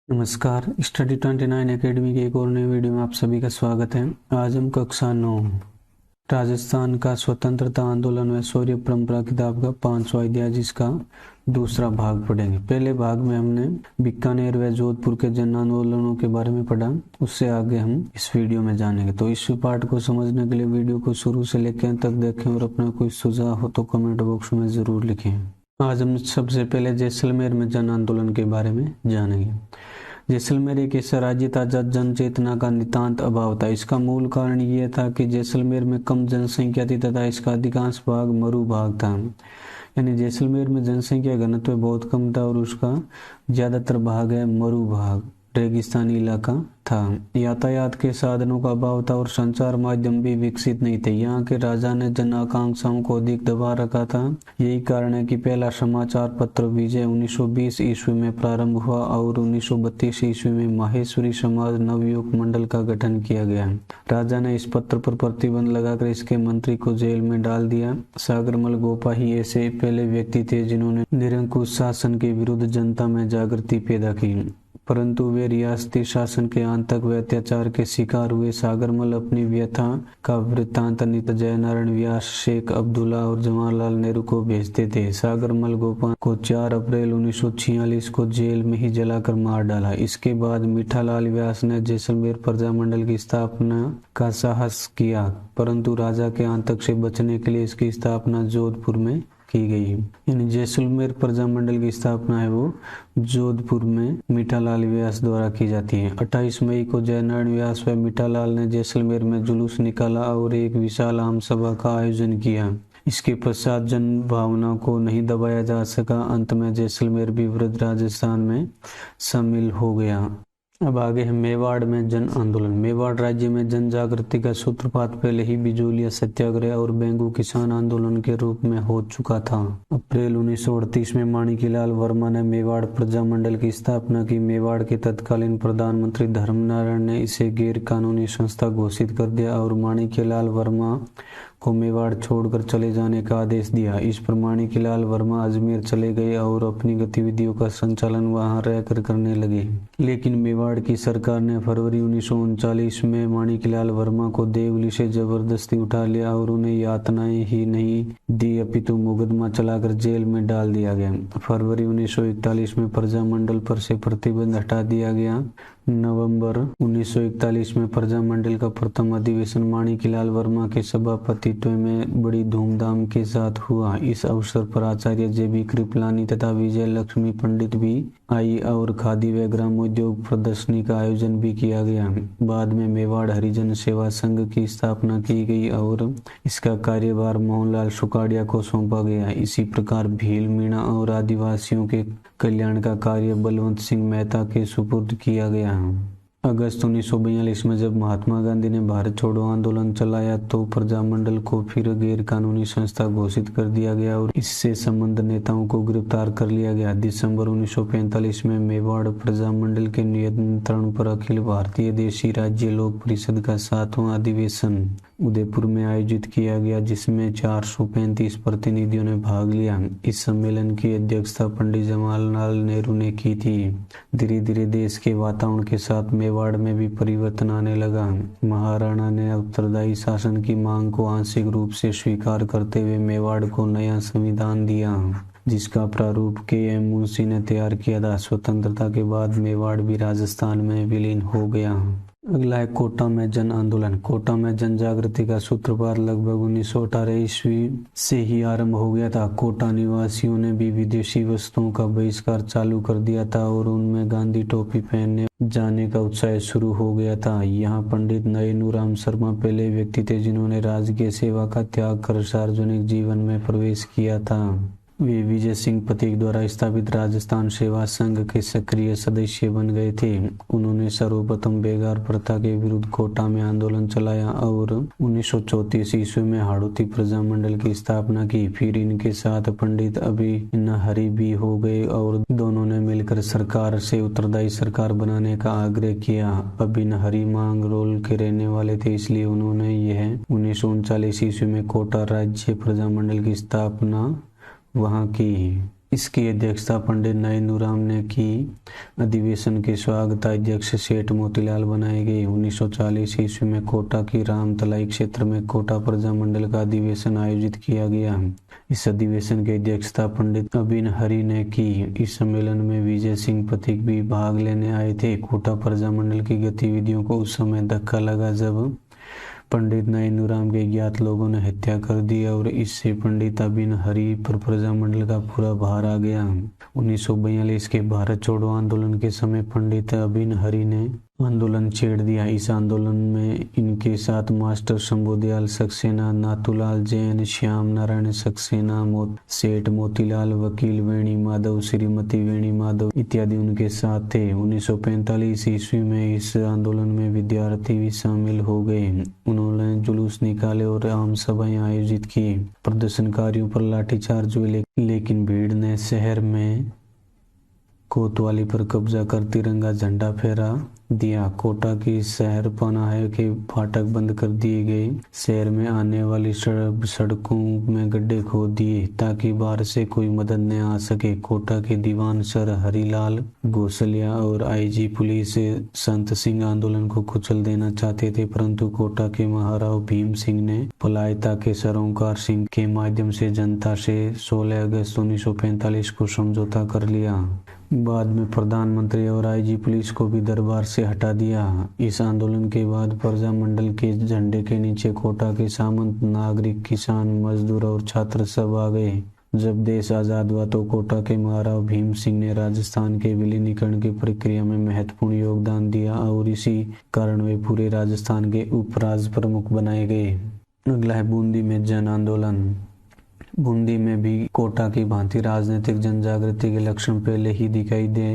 नमस्कार। Study 29 academy के एक और नई वीडियो में आप सभी का स्वागत है। आज हम कक्षा 9 राजस्थान का स्वतंत्रता आंदोलन व शौर्य परंपरा किताब का 5वां अध्याय जिसका दूसरा भाग पढ़ेंगे। पहले भाग में हमने बीकानेर व जोधपुर के जन आंदोलनों के बारे में पढ़ा, उससे आगे हम इस वीडियो में जानेंगे। तो इस पाठ को समझने के लिए वीडियो को शुरू से लेकर अंत तक देखें और अपना कोई सुझाव हो तो कमेंट बॉक्स में जरूर लिखें। आज हम सबसे पहले जैसलमेर में जन आंदोलन के बारे में जानेंगे। जैसलमेर एक ऐसा राज्य था जहाँ जन चेतना का नितांत अभाव था। इसका मूल कारण यह था कि जैसलमेर में कम जनसंख्या थी तथा इसका अधिकांश भाग मरु भाग था। यानी जैसलमेर में जनसंख्या घनत्व बहुत कम था और उसका ज्यादातर भाग है मरु भाग, रेगिस्तानी इलाका था। यातायात के साधनों का अभाव था और संचार माध्यम भी विकसित नहीं थे। यहाँ के राजा ने जन आकांक्षाओं को अधिक दबा रखा था। यही कारण है कि पहला समाचार पत्र विजय 1920 ईस्वी में प्रारंभ हुआ और 1932 ईस्वी में माहेश्वरी समाज नवयुवक मंडल का गठन किया गया। राजा ने इस पत्र पर प्रतिबंध लगाकर इसके मंत्री को जेल में डाल दिया। सागरमल गोपा ही ऐसे पहले व्यक्ति थे जिन्होंने निरंकुश शासन के विरुद्ध जनता में जागृति पैदा की, परंतु वे रियासती शासन के आतंक व अत्याचार के शिकार हुए। सागरमल अपनी व्यथा का वृत्तांत नित जयनारायण व्यास, शेख अब्दुल्ला और जवाहरलाल नेहरू को भेजते थे। सागरमल गोपाल को 4 अप्रैल 1946 को जेल में ही जलाकर मार डाला। इसके बाद मीठालाल व्यास ने जैसलमेर प्रजामंडल की स्थापना का साहस किया, परंतु राजा के आतंक से बचने के लिए इसकी स्थापना जोधपुर में की गई। यानी जैसलमेर प्रजामंडल की स्थापना है वो जोधपुर में मीठालाल व्यास द्वारा की जाती है। 28 मई को जयनारायण व्यास व मीठालाल ने जैसलमेर में जुलूस निकाला और एक विशाल आम सभा का आयोजन किया। इसके पश्चात जन भावना को नहीं दबाया जा सका। अंत में जैसलमेर भी वृद्ध राजस्थान में शामिल हो गया। अब आगे है मेवाड़ में जन आंदोलन। मेवाड़ राज्य में जन जागृति का सूत्रपात पहले ही बिजोलिया सत्याग्रह और बेंगू किसान आंदोलन के रूप में हो चुका था। अप्रैल 1938 में माणिक्यलाल वर्मा ने मेवाड़ प्रजामंडल की स्थापना की। मेवाड़ के तत्कालीन प्रधानमंत्री धर्मनारायण ने इसे गैर कानूनी संस्था घोषित कर दिया और माणिक्यलाल वर्मा को मेवाड़ छोड़कर चले जाने का आदेश दिया। इस पर माणिक्यलाल वर्मा अजमेर चले गए और अपनी गतिविधियों का संचालन वहां रहकर करने लगे। लेकिन मेवाड़ की सरकार ने फरवरी 1939 में माणिक्यलाल वर्मा को देवली से जबरदस्ती उठा लिया और उन्हें यातनाएं ही नहीं दी अपितु मुकदमा चलाकर जेल में डाल दिया गया। फरवरी 1941 में प्रजामंडल पर से प्रतिबंध हटा दिया गया। नवंबर 1941 में प्रजामंडल का प्रथम अधिवेशन माणिक्यलाल वर्मा के सभापतित्व में बड़ी धूमधाम के साथ हुआ। इस अवसर पर आचार्य जे.बी. कृपलानी तथा विजय लक्ष्मी पंडित भी आई और खादी व ग्रामोद्योग प्रदर्शनी का आयोजन भी किया गया। बाद में मेवाड़ हरिजन सेवा संघ की स्थापना की गई और इसका कार्यभार मोहनलाल सुखाड़िया को सौंपा गया। इसी प्रकार भील, मीणा और आदिवासियों के कल्याण का कार्य बलवंत सिंह मेहता के सुपुर्द किया गया। अगस्त 1942 में जब महात्मा गांधी ने भारत छोड़ो आंदोलन चलाया तो प्रजामंडल को फिर गैर कानूनी संस्था घोषित कर दिया गया और इससे संबंध नेताओं को गिरफ्तार कर लिया गया। दिसंबर 1945 में मेवाड़ प्रजामंडल के नियंत्रण पर अखिल भारतीय देशी राज्य लोक परिषद का 7वां अधिवेशन उदयपुर में आयोजित किया गया, जिसमें 435 प्रतिनिधियों ने भाग लिया। इस सम्मेलन की अध्यक्षता पंडित जवाहरलाल नेहरू ने की थी। धीरे धीरे देश के वातावरण के साथ मेवाड़ में भी परिवर्तन आने लगा। महाराणा ने उत्तरदायी शासन की मांग को आंशिक रूप से स्वीकार करते हुए मेवाड़ को नया संविधान दिया, जिसका प्रारूप के.एम. मुंशी ने तैयार किया था। स्वतंत्रता के बाद मेवाड़ भी राजस्थान में विलीन हो गया। अगला है कोटा में जन आंदोलन। कोटा में जन जागृति का सूत्रपात लगभग 1918 ईस्वी से ही आरंभ हो गया था। कोटा निवासियों ने भी विदेशी वस्तुओं का बहिष्कार चालू कर दिया था और उनमें गांधी टोपी पहनने जाने का उत्साह शुरू हो गया था। यहाँ पंडित नयनूराम शर्मा पहले व्यक्ति थे जिन्होंने राजकीय सेवा का त्याग कर सार्वजनिक जीवन में प्रवेश किया था। वे विजय सिंह पथिक द्वारा स्थापित राजस्थान सेवा संघ के सक्रिय सदस्य बन गए थे। उन्होंने सर्वप्रथम बेगार प्रथा के विरुद्ध कोटा में आंदोलन चलाया और 1934 ईस्वी में हाड़ौती प्रजामंडल की स्थापना की। फिर इनके साथ पंडित अभिनहरी भी हो गए और दोनों ने मिलकर सरकार से उत्तरदायी सरकार बनाने का आग्रह किया। अभिनहरी मांगरोल के रहने वाले थे, इसलिए उन्होंने यह 1939 ईस्वी में कोटा राज्य प्रजामंडल की स्थापना वहां की। इसकी अध्यक्षता पंडित नरेंद्रराम ने की। अधिवेशन के स्वागताध्यक्ष सेठ मोतीलाल बनाए गए। 1940 ईस्वी में कोटा की रामतलाई क्षेत्र में कोटा प्रजामंडल का अधिवेशन आयोजित किया गया। इस अधिवेशन की अध्यक्षता पंडित अबिन हरि ने की। इस सम्मेलन में विजय सिंह पथिक भी भाग लेने आए थे। कोटा प्रजामंडल की गतिविधियों को उस समय धक्का लगा जब पंडित नरेंद्रराम के ज्ञात लोगों ने हत्या कर दी और इससे पंडित अबिन हरि पर प्रजामंडल का पूरा भार आ गया। 1942 के भारत छोड़ो आंदोलन के समय पंडित अबिन हरि ने आंदोलन छेड़ दिया। इस आंदोलन में इनके साथ मास्टर शंभुदयाल सक्सेना, नाथूलाल जैन, श्याम नारायण सक्सेना, सेठ मोतीलाल, वकील वेणी माधव, श्रीमती वेणी माधव इत्यादि उनके साथ थे। 1945 ईस्वी में इस आंदोलन में विद्यार्थी भी शामिल हो गए। उन्होंने जुलूस निकाले और आम सभाएं आयोजित की। प्रदर्शनकारियों पर लाठीचार्ज हुए, लेकिन भीड़ ने शहर में कोतवाली पर कब्जा कर तिरंगा झंडा फहरा दिया। कोटा की शहर पनाहे के फाटक बंद कर दिए गए। शहर में आने वाली सड़कों में गड्ढे खोद दिए ताकि बाहर से कोई मदद न आ सके। कोटा के दीवान सर हरिलाल गोसलिया और आईजी पुलिस संत सिंह आंदोलन को कुचल देना चाहते थे, परंतु कोटा के महाराव भीम सिंह ने पलायता के सर ओंकार सिंह के माध्यम से जनता से 16 अगस्त 1945 को समझौता कर लिया। बाद में प्रधानमंत्री और आईजी पुलिस को भी दरबार से हटा दिया। इस आंदोलन के बाद प्रजामंडल के झंडे के नीचे कोटा के सामंत, नागरिक, किसान, मजदूर और छात्र सब आ गए। जब देश आजाद हुआ तो कोटा के महाराव भीम सिंह ने राजस्थान के विलीनीकरण की प्रक्रिया में महत्वपूर्ण योगदान दिया और इसी कारण वे पूरे राजस्थान के उपराज प्रमुख बनाए गए। अगला है बूंदी में जन आंदोलन। बूंदी में भी कोटा की भांति राजनीतिक जनजागृति के लक्षण पहले ही दिखाई दे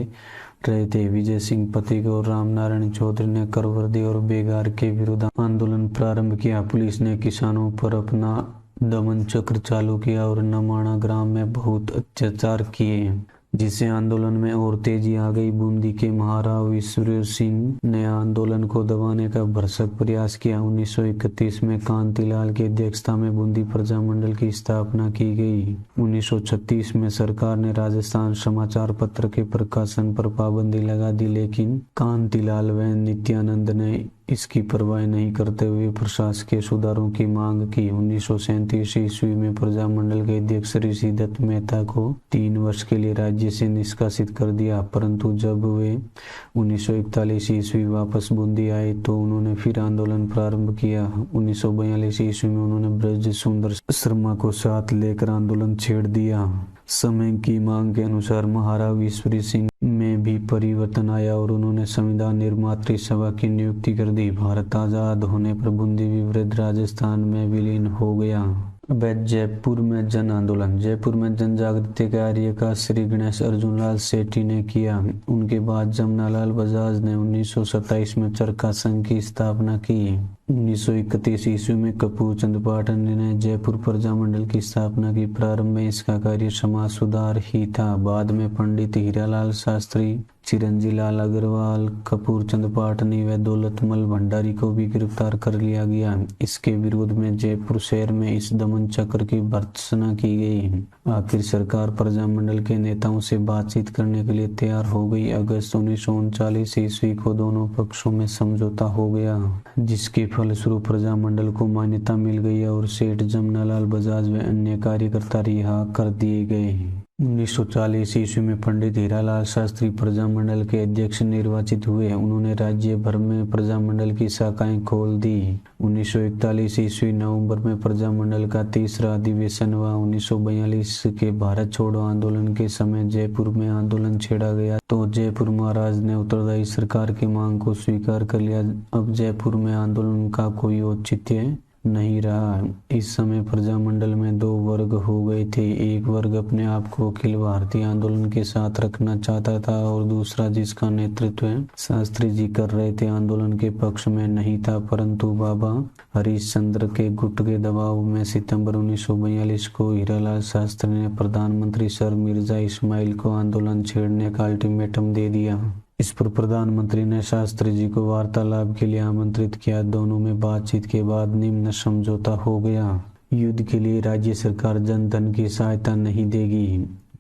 रहे थे। विजय सिंह पथिक और रामनारायण चौधरी ने करवर्दी और बेगार के विरुद्ध आंदोलन प्रारंभ किया। पुलिस ने किसानों पर अपना दमन चक्र चालू किया और नमाणा ग्राम में बहुत अत्याचार किए, जिससे आंदोलन में और तेजी आ गई। बूंदी के महाराव ईश्वर सिंह ने आंदोलन को दबाने का भरसक प्रयास किया। 1931 में कांतिलाल की अध्यक्षता में बूंदी प्रजामंडल की स्थापना की गई। 1936 में सरकार ने राजस्थान समाचार पत्र के प्रकाशन पर पाबंदी लगा दी, लेकिन कांतिलाल व नित्यानंद ने इसकी परवाह नहीं करते हुए प्रशासकीय सुधारों की मांग की। 1937 ईस्वी में प्रजामंडल के अध्यक्ष ऋषि दत्त मेहता को 3 वर्ष के लिए राज्य से निष्कासित कर दिया, परंतु जब वे 1941 ईस्वी वापस बूंदी आए तो उन्होंने फिर आंदोलन प्रारंभ किया। 1942 ईस्वी में उन्होंने ब्रज सुंदर शर्मा को साथ लेकर आंदोलन छेड़ दिया। समय की मांग के अनुसार महाराव ईश्वरी सिंह में भी परिवर्तन आया और उन्होंने संविधान निर्मात्री सभा की नियुक्ति कर दी। भारत आजाद होने पर बूंदी विवृद्ध राजस्थान में विलीन हो गया। अब जयपुर में जन आंदोलन। जयपुर में जन जागृति कार्य का श्री गणेश अर्जुनलाल सेठी ने किया। उनके बाद जमनालाल बजाज ने 1927 में चरखा संघ की स्थापना की। 1931 ईस्वी में कपूर चंद पाटनी ने जयपुर प्रजामंडल की स्थापना की। प्रारंभ में इसका कार्य समाज सुधार ही था। बाद में पंडित हीरालाल शास्त्री, चिरंजी लाल अग्रवाल, कपूर चंद पाटनी व दौलतमल भंडारी को भी गिरफ्तार कर लिया गया। इसके विरोध में जयपुर शहर में इस दमन चक्र की भर्त्सना की गई। आखिर सरकार प्रजामंडल के नेताओं से बातचीत करने के लिए तैयार हो गई। अगस्त 1939 ईस्वी को दोनों पक्षों में समझौता हो गया, जिसके फलस्वरूप प्रजामंडल को मान्यता मिल गई और सेठ जमनालाल बजाज व अन्य कार्यकर्ता रिहा कर दिए गए। 1940 ईस्वी में पंडित हीरालाल शास्त्री प्रजामंडल के अध्यक्ष निर्वाचित हुए। उन्होंने राज्य भर में प्रजामंडल की शाखाएं खोल दी। 1941 ईस्वी नवंबर में प्रजामंडल का तीसरा अधिवेशन हुआ। 1942 के भारत छोड़ो आंदोलन के समय जयपुर में आंदोलन छेड़ा गया तो जयपुर महाराज ने उत्तरदायी सरकार की मांग को स्वीकार कर लिया। अब जयपुर में आंदोलन का कोई औचित्य नहीं रहा। इस समय प्रजामंडल में 2 वर्ग हो गए थे। एक वर्ग अपने आप को अखिल भारतीय आंदोलन के साथ रखना चाहता था और दूसरा, जिसका नेतृत्व शास्त्री जी कर रहे थे, आंदोलन के पक्ष में नहीं था। परंतु बाबा हरीश चंद्र के गुट के दबाव में सितंबर 1942 को हीरालाल शास्त्री ने प्रधानमंत्री सर मिर्जा इस्माइल को आंदोलन छेड़ने का अल्टीमेटम दे दिया। इस पर प्रधानमंत्री ने शास्त्री जी को वार्तालाप के लिए आमंत्रित किया। दोनों में बातचीत के बाद निम्न समझौता हो गया। युद्ध के लिए राज्य सरकार जनधन की सहायता नहीं देगी।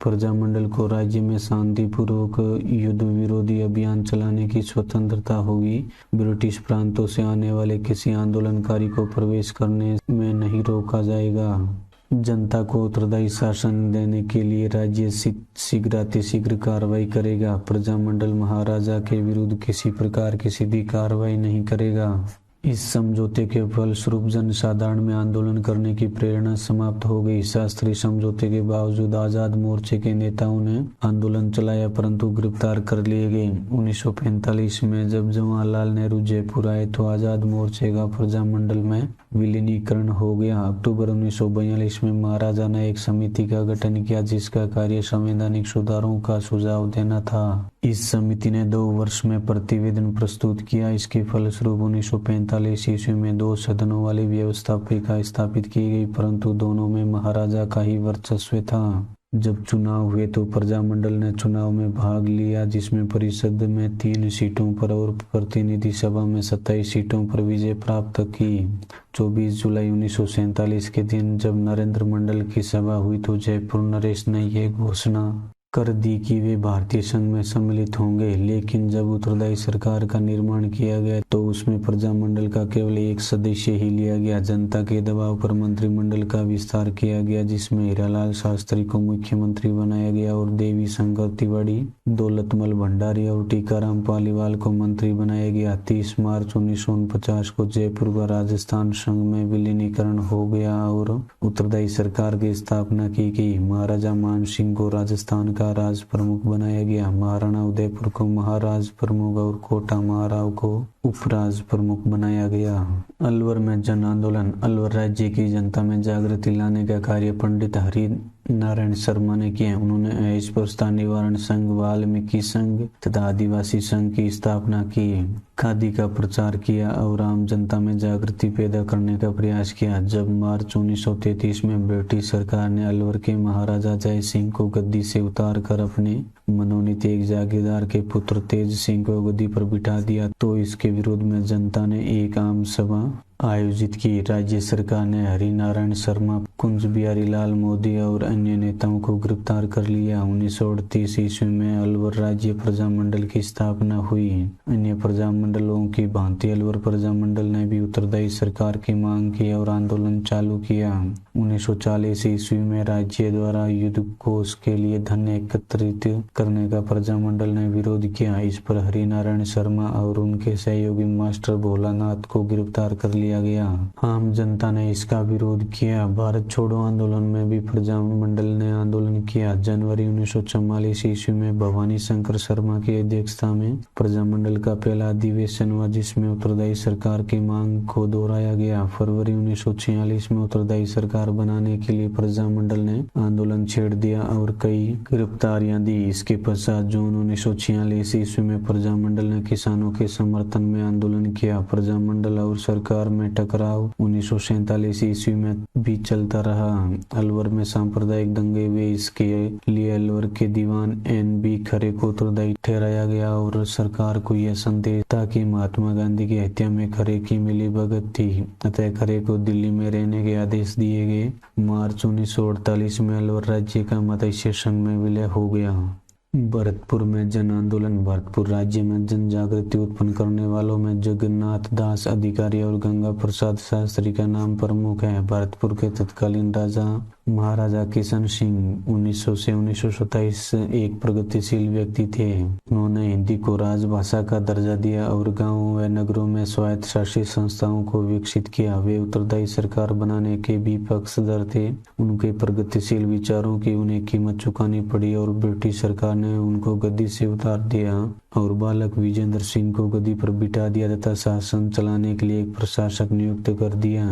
प्रजामंडल को राज्य में शांतिपूर्वक युद्ध विरोधी अभियान चलाने की स्वतंत्रता होगी। ब्रिटिश प्रांतों से आने वाले किसी आंदोलनकारी को प्रवेश करने में नहीं रोका जाएगा। जनता को उत्तरदायी शासन देने के लिए राज्य शीघ्रातिशीघ्र कार्रवाई करेगा। प्रजामंडल महाराजा के विरुद्ध किसी प्रकार की सीधी कार्रवाई नहीं करेगा। इस समझौते के फलस्वरूप जनसाधारण में आंदोलन करने की प्रेरणा समाप्त हो गई। शास्त्रीय समझौते के बावजूद आजाद मोर्चे के नेताओं ने आंदोलन चलाया, परंतु गिरफ्तार कर लिए गए। 1945 में जब जवाहरलाल नेहरू जयपुर आए तो आजाद मोर्चे का प्रजामंडल में विलीनीकरण हो गया। अक्टूबर 1942 में महाराजा ने एक समिति का गठन किया जिसका कार्य संवैधानिक सुधारों का सुझाव देना था। इस समिति ने 2 वर्ष में प्रतिवेदन प्रस्तुत किया। इसके फलस्वरूप 1945 ईस्वी में 2 सदनों वाली व्यवस्थापिका स्थापित की गई, परंतु दोनों में महाराजा का ही वर्चस्व था। जब चुनाव हुए तो प्रजामंडल ने चुनाव में भाग लिया, जिसमें परिषद में 3 सीटों पर और प्रतिनिधि सभा में 27 सीटों पर विजय प्राप्त की। 24 जुलाई 1947 के दिन जब नरेंद्र मंडल की सभा हुई तो जयपुर नरेश ने यह घोषणा कर दी कि वे भारतीय संघ में सम्मिलित होंगे, लेकिन जब उत्तरदायी सरकार का निर्माण किया गया तो उसमें प्रजामंडल का केवल 1 सदस्य ही लिया गया। जनता के दबाव पर मंत्रिमंडल का विस्तार किया गया, जिसमें हीरालाल शास्त्री को मुख्यमंत्री बनाया गया और देवी शंकर तिवारी, दौलतमल भंडारी और टीकाराम पालीवाल को मंत्री बनाया गया। 30 मार्च 1949 को जयपुर का राजस्थान संघ में विलीनीकरण हो गया और उत्तरदायी सरकार की स्थापना की गई। महाराजा मान सिंह को राजस्थान का राज प्रमुख बनाया गया। महाराणा उदयपुर को महाराज प्रमुख और कोटा महाराव को उपराज प्रमुख बनाया गया। अलवर में जन आंदोलन। अलवर राज्य की जनता में जागृति लाने का कार्य पंडित हरि नारायण शर्मा ने किया। उन्होंने अस्पृश्यता निवारण संघ, वाल्मीकि संघ तथा आदिवासी संघ की स्थापना की, खादी का प्रचार किया और आम जनता में जागृति पैदा करने का प्रयास किया। जब मार्च 1933 में ब्रिटिश सरकार ने अलवर के महाराजा जय सिंह को गद्दी से उतार कर अपने मनोनीत एक जागीरदार के पुत्र तेज सिंह को गद्दी पर बिठा दिया तो इसके विरोध में जनता ने एक आम सभा आयोजित की। राज्य सरकार ने हरि नारायण शर्मा, कुंज बिहारी लाल मोदी और अन्य नेताओं को गिरफ्तार कर लिया। 1938 ईस्वी में अलवर राज्य प्रजामंडल की स्थापना हुई। अन्य प्रजामंडलों की भांति अलवर प्रजामंडल ने भी उत्तरदायी सरकार की मांग की और आंदोलन चालू किया। 1940 ईस्वी में राज्य द्वारा युद्ध कोष के लिए धन एकत्रित करने का प्रजामंडल ने विरोध किया। इस पर हरि नारायण शर्मा और उनके सहयोगी मास्टर भोलानाथ को गिरफ्तार कर लिया गया। आम जनता ने इसका विरोध किया। भारत छोड़ो आंदोलन में भी प्रजामंडल ने आंदोलन किया। जनवरी 1944 ईस्वी में भवानी शंकर शर्मा की अध्यक्षता में प्रजामंडल का पहला अधिवेशन हुआ, जिसमें उत्तरदायी सरकार की मांग को दोहराया गया। फरवरी 1946 में उत्तरदायी सरकार बनाने के लिए प्रजामंडल ने आंदोलन छेड़ दिया और कई गिरफ्तारियां दी। इसके पश्चात जून 1946 ईस्वी में प्रजामंडल ने किसानों के समर्थन में आंदोलन किया। प्रजामंडल और सरकार में टकराव 1947 ईस्वी में भी चलता रहा। अलवर में सांप्रदायिक दंगे हुए। इसके लिए अलवर के दीवान NB खरे को उत्तरदायी ठहराया गया और सरकार को यह संदेश था कि महात्मा गांधी की हत्या में खरे की मिलीभगत थी, अतः खरे को दिल्ली में रहने के आदेश दिए गए। मार्च 1948 में अलवर राज्य का मत्स्य संघ में विलय हो गया। भरतपुर में जन आंदोलन। भरतपुर राज्य में जन जागृति उत्पन्न करने वालों में जगन्नाथ दास अधिकारी और गंगा प्रसाद शास्त्री का नाम प्रमुख है। भरतपुर के तत्कालीन राजा महाराजा किशन सिंह 1900 से 1927 एक प्रगतिशील व्यक्ति थे। उन्होंने हिंदी को राजभाषा का दर्जा दिया और गांवों व नगरों में स्वायत्त शासित संस्थाओं को विकसित किया। वे उत्तरदायी सरकार बनाने के भी पक्षधर थे। उनके प्रगतिशील विचारों की उन्हें कीमत चुकानी पड़ी और ब्रिटिश सरकार ने उनको गद्दी से उतार दिया और बालक विजेंद्र सिंह को गद्दी पर बिठा दिया तथा शासन चलाने के लिए एक प्रशासक नियुक्त कर दिया।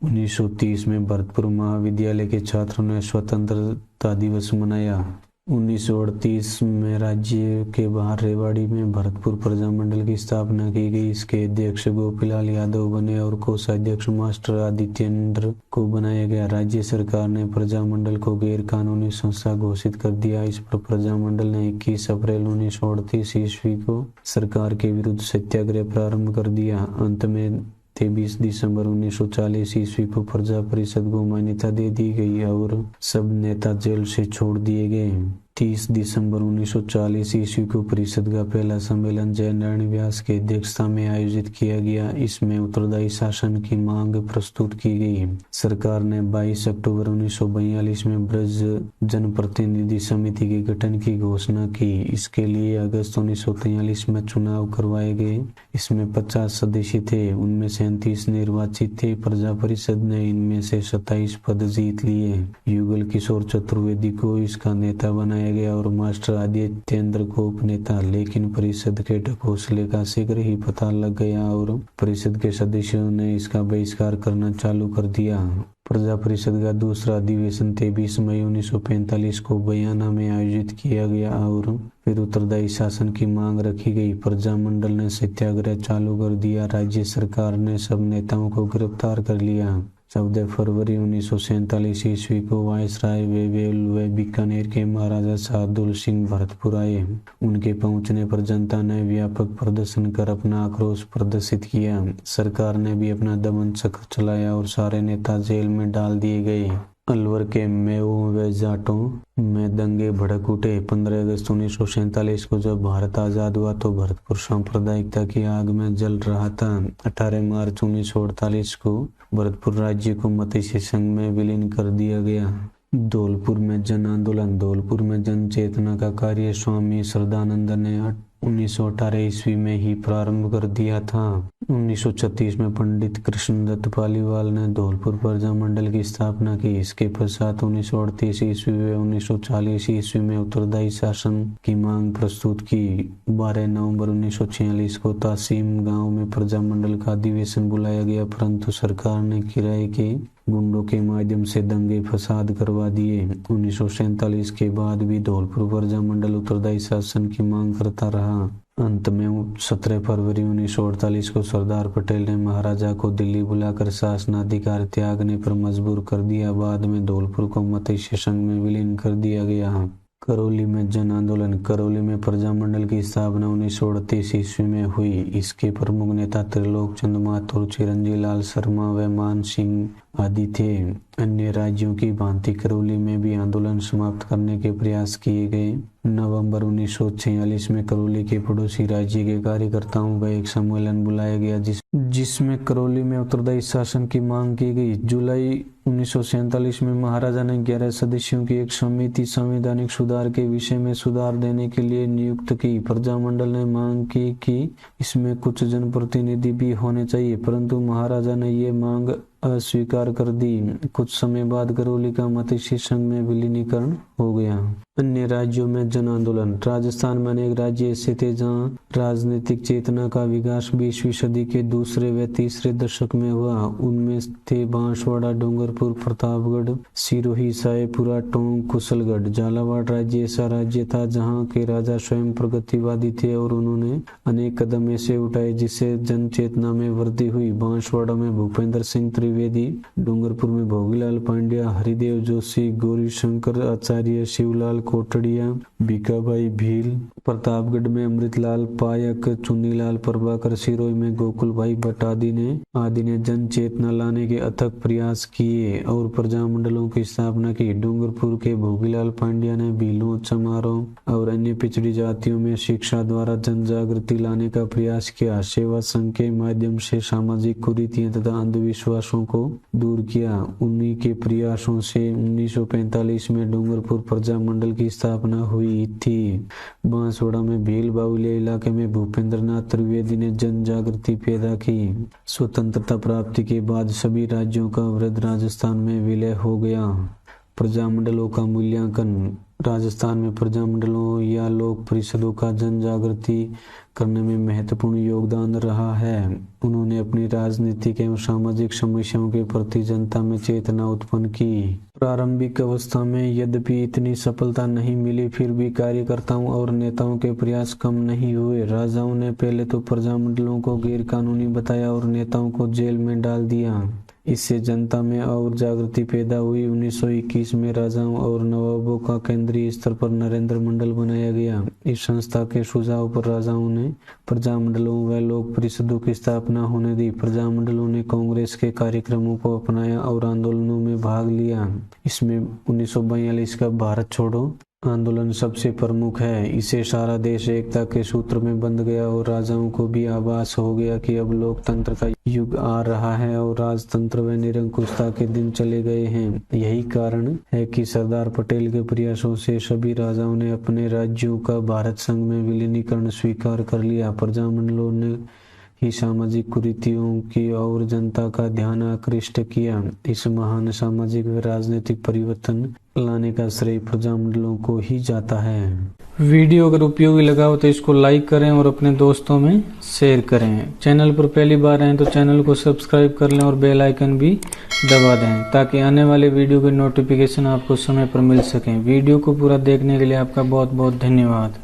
1930 में भरतपुर महाविद्यालय के छात्रों ने स्वतंत्रता दिवस मनाया। 1938 में राज्य के बाहर रेवाड़ी में भरतपुर प्रजामंडल की स्थापना की गई। इसके अध्यक्ष गोपीलाल यादव बने और कोषाध्यक्ष मास्टर आदित्येंद्र को बनाया गया। राज्य सरकार ने प्रजामंडल को गैर कानूनी संस्था घोषित कर दिया। इस पर प्रजामंडल ने 21 अप्रैल 1938 ईस्वी को सरकार के विरुद्ध सत्याग्रह प्रारंभ कर दिया। अंत में 23 दिसंबर 1940 ईस्वी को प्रजा परिषद को मान्यता दे दी गई और सब नेता जेल से छोड़ दिए गए। 30 दिसंबर 1940 ईस्वी को परिषद का पहला सम्मेलन जयनारायण व्यास की अध्यक्षता में आयोजित किया गया। इसमें उत्तरदायी शासन की मांग प्रस्तुत की गई। सरकार ने 22 अक्टूबर 1942 में ब्रज जनप्रतिनिधि समिति के गठन की घोषणा की। इसके लिए अगस्त 1943 में चुनाव करवाए गए। इसमें 50 सदस्य थे, उनमें से 39 निर्वाचित थे। प्रजा परिषद ने इनमें से 27 पद जीत लिए। युगल किशोर चतुर्वेदी को इसका नेता बनाया गया और मास्टर आदित्येंद्र को उपनेता, लेकिन परिषद के ढकोसले का शीघ्र ही पता लग गया और परिषद के सदस्यों ने इसका बहिष्कार करना चालू कर दिया। प्रजा परिषद का दूसरा अधिवेशन 23 मई 1945 को बयाना में आयोजित किया गया और फिर उत्तरदायी शासन की मांग रखी गई। प्रजामंडल ने सत्याग्रह चालू कर दिया। राज्य सरकार ने सब नेताओं को गिरफ्तार कर लिया। 14 फरवरी 1947 ईस्वी को वायसराय वेवेल व बीकानेर के महाराजा शार्दुल सिंह भरतपुर आए। उनके पहुंचने पर जनता ने व्यापक प्रदर्शन कर अपना आक्रोश प्रदर्शित किया। सरकार ने भी अपना दमन चक्र चलाया और सारे नेता जेल में डाल दिए गए। अलवर के मेओ व जाटों में दंगे भड़क उठे। 15 अगस्त 1947 को जब भारत आजाद हुआ तो भरतपुर सांप्रदायिकता की आग में जल रहा था। 18 मार्च 1948 को भरतपुर राज्य को मत्स्य संघ में विलीन कर दिया गया। धौलपुर में जन आंदोलन। धौलपुर में जन चेतना का कार्य स्वामी श्रद्धानंद ने 1918 ईस्वी में ही प्रारंभ कर दिया था। 1936 में पंडित कृष्णदत्त पालीवाल ने धौलपुर प्रजा मंडल की स्थापना की। इसके पश्चात 1938 ईस्वी व 1940 ईस्वी में उत्तरदायी शासन की मांग प्रस्तुत की। 12 नवंबर 1946 को तासीम गांव में प्रजा मंडल का अधिवेशन बुलाया गया, परंतु सरकार ने किराए के गुंडों के माध्यम से दंगे फसाद करवा दिए। 1947 के बाद भी धौलपुर प्रजा मंडल उत्तरदायी शासन की मांग करता रहा। अंत में 17 फरवरी 1948 को सरदार पटेल ने महाराजा को दिल्ली बुलाकर शासनाधिकार त्यागने पर मजबूर कर दिया। बाद में धौलपुर को मत्स्य संघ में विलीन कर दिया गया। करौली में जन आंदोलन। करौली में प्रजा मंडल की स्थापना 1938 ईस्वी में हुई। इसके प्रमुख नेता त्रिलोक चंद माथुर, चिरंजी लाल शर्मा व मान सिंह आदि थे। अन्य राज्यों की भांति करौली में भी आंदोलन समाप्त करने के प्रयास किए गए। नवंबर 1946 में करौली के पड़ोसी राज्य के कार्यकर्ताओं का एक सम्मेलन बुलाया गया जिसमें करौली में उत्तरदायी शासन की मांग की गई। जुलाई 1947 में महाराजा ने 11 सदस्यों की एक समिति संवैधानिक सुधार के विषय में सुधार देने के लिए नियुक्त की। प्रजामंडल ने मांग की कि इसमें कुछ जनप्रतिनिधि भी होने चाहिए, परंतु महाराजा ने ये मांग अस्वीकार कर दी। कुछ समय बाद करौली का मत्स्य संघ में विलीनीकरण हो गया। अन्य राज्यों में जन आंदोलन। राजस्थान में अनेक राज्य ऐसे थे जहां राजनीतिक चेतना का विकास 20वीं सदी के दूसरे व तीसरे दशक में हुआ। उनमें थे बांसवाड़ा, डूंगरपुर, प्रतापगढ़, सिरोही, साहेपुरा, टोंक, कुशलगढ़। झालावाड़ राज्य ऐसा राज्य था जहां के राजा स्वयं प्रगतिवादी थे और उन्होंने अनेक कदम ऐसे उठाए जिससे जन चेतना में वृद्धि हुई। बांसवाड़ा में भूपेंद्र सिंह त्रिवेदी, डूंगरपुर में भोगीलाल पांड्या, हरिदेव जोशी, गौरीशंकर आचार्य, शिवलाल कोटड़िया, भीखाबाई भील, प्रतापगढ़ में अमृतलाल पायक, चुन्नीलाल प्रभाकर, सिरोही में गोकुल भाई भट्ट आदि ने जन चेतना लाने के अथक प्रयास किए और प्रजामंडलों की स्थापना की। डूंगरपुर के भोगीलाल पांड्या ने भीलों, चमारों और अन्य पिछड़ी जातियों में शिक्षा द्वारा जन जागृति लाने का प्रयास किया। सेवा संघ के माध्यम से सामाजिक कुरीतियां तथा अंधविश्वासों को दूर किया। उन्हीं के प्रयासों से 1945 में डूंगरपुर प्रजा मंडल की स्थापना हुई थी। बांसवाड़ा में भील बाहुल्य इलाके में भूपेंद्र नाथ त्रिवेदी ने जन जागृति पैदा की। स्वतंत्रता प्राप्ति के बाद सभी राज्यों का वृद्ध राजस्थान में विलय हो गया। प्रजामंडलों का मूल्यांकन। राजस्थान में प्रजामंडलों या लोक परिषदों का जन जागृति करने में महत्वपूर्ण योगदान रहा है। उन्होंने अपनी राजनीतिक एवं सामाजिक समस्याओं के प्रति जनता में चेतना उत्पन्न की। प्रारंभिक अवस्था में यद्यपि इतनी सफलता नहीं मिली, फिर भी कार्यकर्ताओं और नेताओं के प्रयास कम नहीं हुए। राजाओं ने पहले तो प्रजामंडलों को गैर कानूनी बताया और नेताओं को जेल में डाल दिया। इससे जनता में और जागृति पैदा हुई। 1921 में राजाओं और नवाबों का केंद्रीय स्तर पर नरेंद्र मंडल बनाया गया। इस संस्था के सुझाव पर राजाओं ने प्रजामंडलों व लोक परिषदों की स्थापना होने दी। प्रजामंडलों ने कांग्रेस के कार्यक्रमों को अपनाया और आंदोलनों में भाग लिया। इसमें 1942 का भारत छोड़ो आंदोलन सबसे प्रमुख है। इसे सारा देश एकता के सूत्र में बंध गया और राजाओं को भी आभास हो गया कि अब लोकतंत्र का युग आ रहा है और राजतंत्र व निरंकुशता के दिन चले गए हैं। यही कारण है कि सरदार पटेल के प्रयासों से सभी राजाओं ने अपने राज्यों का भारत संघ में विलीनीकरण स्वीकार कर लिया। प्रजामंडलों ने ही सामाजिक कुरीतियों की और जनता का ध्यान आकृष्ट किया। इस महान सामाजिक व राजनीतिक परिवर्तन लाने का श्रेय प्रजामंडलों को ही जाता है। वीडियो अगर उपयोगी लगा हो तो इसको लाइक करें और अपने दोस्तों में शेयर करें। चैनल पर पहली बार आए तो चैनल को सब्सक्राइब कर लें और बेल आइकन भी दबा दें ताकि आने वाले वीडियो के नोटिफिकेशन आपको समय पर मिल सकें। वीडियो को पूरा देखने के लिए आपका बहुत बहुत धन्यवाद।